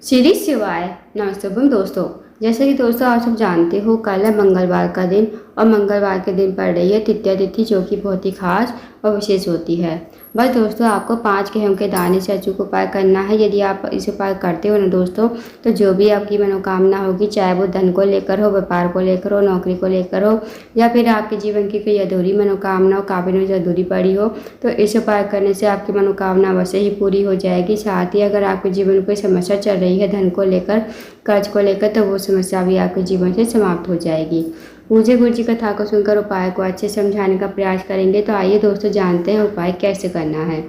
श्री शिवाय नमस्तुभम दोस्तों। जैसे कि दोस्तों आप सब जानते हो, कल है मंगलवार का दिन और मंगलवार के दिन पड़ रही है तृतीया तिथि, जो कि बहुत ही खास और विशेष होती है। बस दोस्तों, आपको 5 गेहूं के दाने से अचूक उपाय करना है। यदि आप इस उपाय करते हो ना दोस्तों, तो जो भी आपकी मनोकामना होगी, चाहे वो धन को लेकर हो, व्यापार को लेकर हो, नौकरी को लेकर हो, या फिर आपके जीवन की कोई अधूरी मनोकामना हो, काफ़ी दिनों से अधूरी पड़ी हो, तो इस उपाय करने से आपकी मनोकामना अवश्य ही पूरी हो जाएगी। साथ ही अगर आपके जीवन में कोई समस्या चल रही है धन को लेकर, कर्ज को लेकर, तो वो समस्या भी आपके जीवन से समाप्त हो जाएगी। पूज्य गुरु जी कथा को सुनकर उपाय को अच्छे समझाने का प्रयास करेंगे। तो आइए दोस्तों, जानते हैं उपाय कैसे करना है।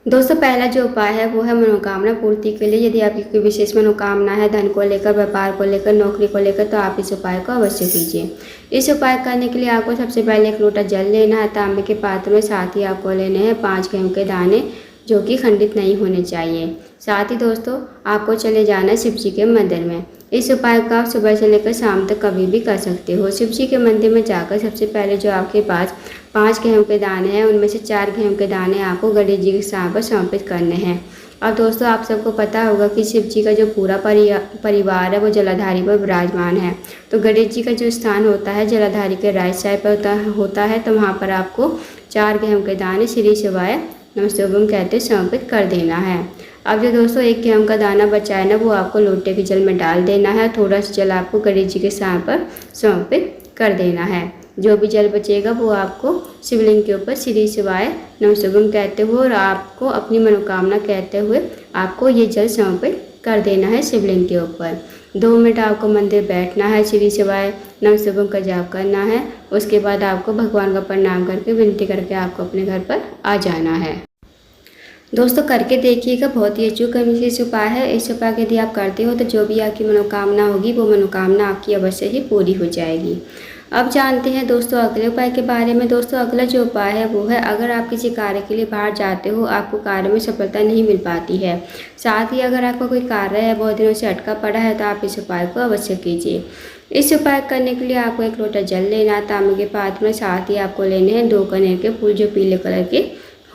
दोस्तों, पहला जो उपाय है वो है मनोकामना पूर्ति के लिए। यदि आपकी कोई विशेष मनोकामना है धन को लेकर, व्यापार को लेकर, नौकरी को लेकर, तो आप इस उपाय को अवश्य कीजिए। इस उपाय करने के लिए आपको सबसे पहले 1 लोटा जल लेना है तांबे के पात्र में। साथ ही आपको लेने हैं 5 गेहूं के दाने, जो कि खंडित नहीं होने चाहिए। साथ ही दोस्तों, आपको चले जाना है शिव जी के मंदिर में। इस उपाय को आप सुबह से लेकर शाम तक कभी भी कर सकते हो। शिव जी के मंदिर में जाकर सबसे पहले जो आपके पास 5 गेहूं के दाने हैं, उनमें से 4 गेहूं के दाने आपको गणेश जी के स्थान पर समर्पित करने हैं। अब दोस्तों, आप सबको पता होगा कि शिव जी का जो पूरा परिवार है वो जलाधारी पर विराजमान है। तो गणेश जी का जो स्थान होता है जलाधारी के राइट साइड पर होता है, तो वहाँ पर आपको 4 गेहूं के दाने श्री शिवाय नमस्तुभम कहते समर्पित कर देना है। अब जो दोस्तों 1 गेहूं का दाना बचा है ना, वो आपको लोटे के जल में डाल देना है। थोड़ा सा जल आपको गणेश जी के स्थान पर समर्पित कर देना है। जो भी जल बचेगा वो आपको शिवलिंग के ऊपर श्री शिवाय नमस्तुभम कहते हुए और आपको अपनी मनोकामना कहते हुए आपको ये जल समर्पित कर देना है शिवलिंग के ऊपर। 2 मिनट आपको मंदिर बैठना है, श्री शिवाय नमस्तुभम का जाप करना है। उसके बाद आपको भगवान का प्रणाम करके विनती करके आपको अपने घर पर आ जाना है। दोस्तों, करके देखिएगा, बहुत ही अचूक विशेष उपाय है। इस उपाय यदि आप करते हो तो जो भी आपकी मनोकामना होगी वो मनोकामना आपकी अवश्य ही पूरी हो जाएगी। अब जानते हैं दोस्तों अगले उपाय के बारे में। दोस्तों, अगला जो उपाय है वो है, अगर आप किसी कार्य के लिए बाहर जाते हो, आपको कार्य में सफलता नहीं मिल पाती है, साथ ही अगर आपका कोई कार्य है बहुत दिनों से अटका पड़ा है, तो आप इस उपाय को अवश्य कीजिए। इस उपाय करने के लिए आपको 1 लोटा जल लेना है तांबे के पात्र में। साथ ही आपको लेने हैं 2 कनेर के फूल, जो पीले कलर के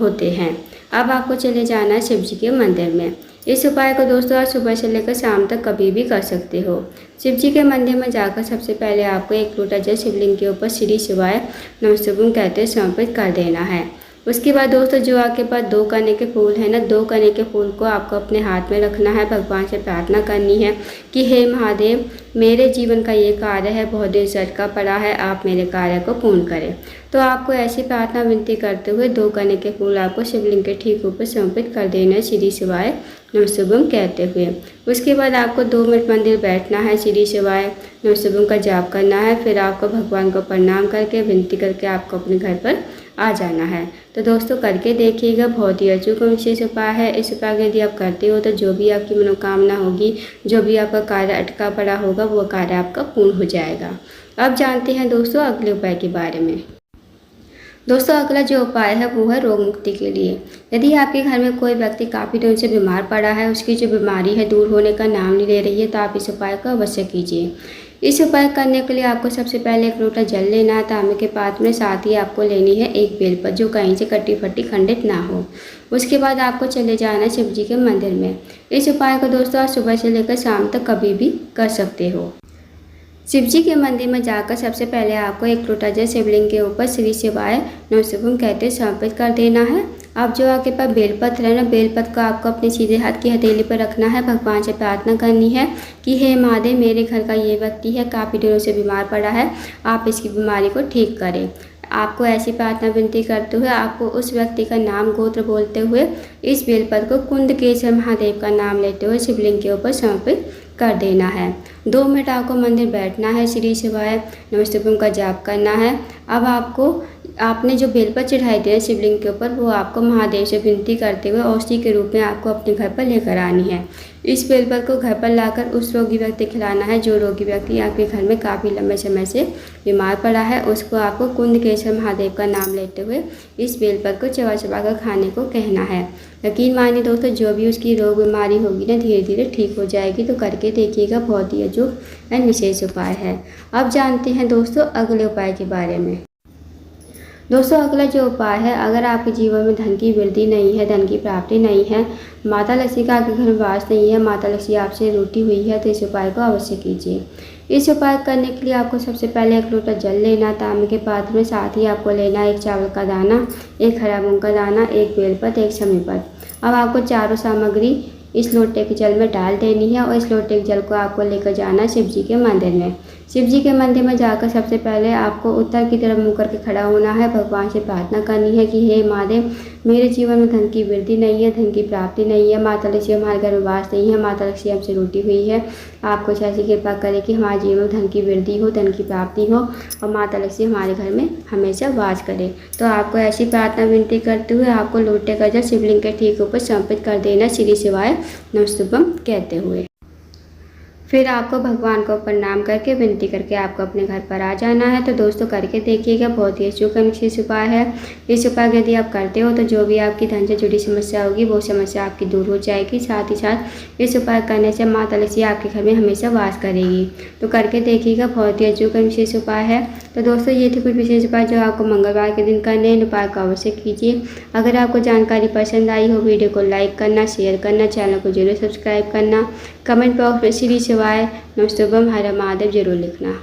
होते हैं। अब आपको चले जाना है शिव जी के मंदिर में। इस उपाय को दोस्तों आज सुबह से लेकर शाम तक कभी भी कर सकते हो। शिव जी के मंदिर में जाकर सबसे पहले आपको 1 लोटा जल शिवलिंग के ऊपर श्री शिवाय नमस्तुभम कहते समर्पित कर देना है। उसके बाद दोस्तों, जो आपके पास 2 कनेर के फूल है ना, 2 कनेर के फूल को आपको अपने हाथ में रखना है। भगवान से प्रार्थना करनी है कि हे महादेव, मेरे जीवन का ये कार्य है बहुत दिन से अटका पड़ा है, आप मेरे कार्य को पूर्ण करें। तो आपको ऐसी प्रार्थना विनती करते हुए 2 कनेर के फूल आपको शिवलिंग के ठीक ऊपर समर्पित कर देना है श्री शिवाय नमस्तुभम कहते हुए। उसके बाद आपको 2 मिनट मंदिर बैठना है, श्री शिवाय नमस्तुभम का जाप करना है। फिर आपको भगवान को प्रणाम करके विनती करके आपको अपने घर पर आ जाना है। तो दोस्तों, करके देखिएगा, बहुत ही अचूक और विशेष उपाय है। इस उपाय यदि आप करते हो तो जो भी आपकी मनोकामना होगी, जो भी आपका कार्य अटका पड़ा होगा, वो कार्य आपका पूर्ण हो जाएगा। अब जानते हैं दोस्तों अगले उपाय के बारे में। दोस्तों, अगला जो उपाय है वो है रोग मुक्ति के लिए। यदि आपके घर में कोई व्यक्ति काफ़ी दिनों से बीमार पड़ा है, उसकी जो बीमारी है दूर होने का नाम नहीं ले रही है, तो आप इस उपाय को अवश्य कीजिए। इस उपाय करने के लिए आपको सबसे पहले 1 लोटा जल लेना है तांबे के पात्र में। साथ ही आपको लेनी है 1 बेलपत्र, जो कहीं से कटी फटी खंडित ना हो। उसके बाद आपको चले जाना है शिव जी के मंदिर में। इस उपाय को दोस्तों आप सुबह से लेकर शाम तक कभी भी कर सकते हो। शिव जी के मंदिर में जाकर सबसे पहले आपको 1 लोटा जल शिवलिंग के ऊपर श्री शिवाय नमस्तुभम कहते समर्पित कर देना है। अब जो आपके पास बेलपत्र है ना, बेलपत्र को आपको अपने सीधे हाथ की हथेली पर रखना है। भगवान से प्रार्थना करनी है कि हे महादेव, मेरे घर का ये व्यक्ति है, काफ़ी दिनों से बीमार पड़ा है, आप इसकी बीमारी को ठीक करें। आपको ऐसी प्रार्थना विनती करते हुए आपको उस व्यक्ति का नाम गोत्र बोलते हुए इस बेलपत्र को कुंदकेश्वर महादेव का नाम लेते हुए शिवलिंग के ऊपर समर्पित कर देना है। 2 मिनट आपको मंदिर बैठना है, श्री शिवाय नमस्तुभम का जाप करना है। अब आपने जो बेलपत्र चढ़ाई दी है शिवलिंग के ऊपर, वो आपको महादेव से विनती करते हुए औषधि के रूप में आपको अपने घर पर लेकर आनी है। इस बेलपत्र को घर पर लाकर उस रोगी व्यक्ति खिलाना है जो रोगी व्यक्ति आपके घर में काफ़ी लंबे समय से बीमार पड़ा है। उसको आपको कुंदकेश्वर महादेव का नाम लेते हुए इस बेलपत्र को चबा चबा कर खाने को कहना है। यकीन मानिए दोस्तों, जो भी उसकी रोग बीमारी होगी ना, धीरे धीरे ठीक हो जाएगी। तो करके देखिएगा, बहुत ही अचूक एंड विशेष उपाय है। अब जानते हैं दोस्तों अगले उपाय के बारे में। दोस्तों अगला जो उपाय है, अगर आपके जीवन में धन की वृद्धि नहीं है, धन की प्राप्ति नहीं है, माता लक्ष्मी का आपके घर में वास नहीं है, माता लक्ष्मी आपसे रूठी हुई है, तो इस उपाय को अवश्य कीजिए। इस उपाय करने के लिए आपको सबसे पहले 1 लोटा जल लेना तांबे के पात्र में, साथ ही आपको लेना 1 चावल का दाना, 1 हरा मूंग का दाना, 1 बेलपत्र, 1 समीपत्र। अब आपको चारों सामग्री इस लोटे के जल में डाल देनी है और इस लोटे के जल को आपको लेकर जाना है शिव जी के मंदिर में। शिव जी के मंदिर में जाकर सबसे पहले आपको उत्तर की तरफ मुँह करके खड़ा होना है। भगवान से प्रार्थना करनी है कि हे महादेव, मेरे जीवन में धन की वृद्धि नहीं है, धन की प्राप्ति नहीं है, माता लक्ष्मी हमारे घर में वास नहीं है, माता लक्ष्मी हमसे रूठी हुई है। आप कुछ ऐसी कृपा करें कि हमारे जीवन में धन की वृद्धि हो, धन की प्राप्ति हो और माता लक्ष्मी हमारे घर में हमेशा वास करे। तो आपको ऐसी प्रार्थना विनती करते हुए आपको लोटे का जल शिवलिंग के ठीक ऊपर समर्पित कर देना, श्री शिवाय नमस्तुभ्यम कहते हुए। फिर आपको भगवान को प्रणाम करके विनती करके आपको अपने घर पर आ जाना है। तो दोस्तों करके देखिएगा, बहुत ही अचूक विशेष उपाय है। इस उपाय को यदि आप करते हो तो जो भी आपकी धन से जुड़ी समस्या होगी वो समस्या आपकी दूर हो जाएगी। साथ ही साथ इस उपाय करने से माता लक्ष्मी आपके घर में हमेशा वास करेगी। तो करके देखिएगा, बहुत ही अचूक विशेष उपाय है। तो दोस्तों ये थे कुछ विशेष उपाय जो आपको मंगलवार के दिन करने हैं। उपाय को अवश्य कीजिए। अगर आपको जानकारी पसंद आई हो, वीडियो को लाइक करना, शेयर करना, चैनल को जरूर सब्सक्राइब करना, कमेंट बॉक्स में श्री शिवाय नमस्तुभ्यम हर महादेव जरूर लिखना।